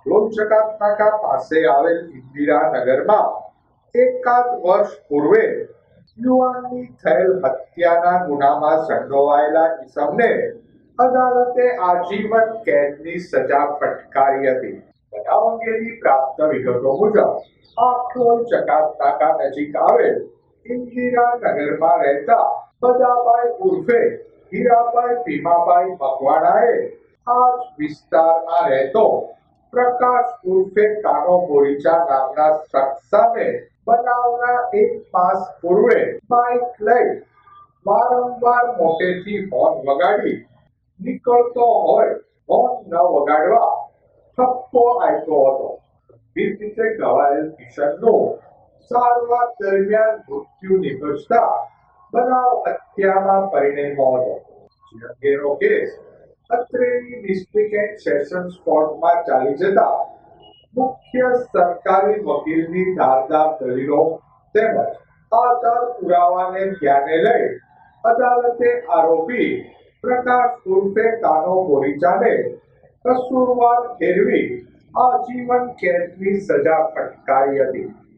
લોચકાત નાકા પાસે આવેલ ઇન્દિરાનગરમાં એકાદ વર્ષ પૂર્વે યુવાનની થયેલ હત્યાના ગુનામાં સંડોવાયેલા ઈસમને અદાલતે આજીવન કેદની સજા ફટકારી હતી. બનાવ અંગેની પ્રાપ્ત વિગતો મુજબ આખલોલ ચકાત નાકા નજીક આવેલ ઇન્દિરાનગરમાં રહેતા બદાભાઈ ઉર્ફે હીરાભાઈ ભીમાભાઈ મકવાણાએ આ જ વિસ્તારમાં રહેતો પ્રકાશ ઉર્ફે કાનો બોરીચા નામના શખ્સ સામે બનાવના 1 માસ પૂર્વે બાઇક લઈ વારંવાર મોટેથી હોર્ન વગાડી નીકળતો હોય હોર્ન ન વગાડવા ઠપકો આપ્યો હતો. ગંભીર રીતે ઘવાયેલ કિશનનું સારવાર દરમિયાન મૃત્યુ નિપજતા બનાવ હત્યામાં પરિણમ્યો હતો. જે અંગેનો કેસ અત્રેની ડિસ્ટ્રિક્ટ એન્ડ સેશન્સ કોર્ટમાં ચાલી જતા મુખ્ય સરકારી વકીલની ધારદાર દલીલો તેમજ આધાર પુરાવાને ધ્યાને લઈ અદાલતે આરોપી પ્રકાશ ઉર્ફે કાનો બોરીચાને કસૂરવાર ઠેરવી આજીવન કેદની સજા ફટકારી હતી.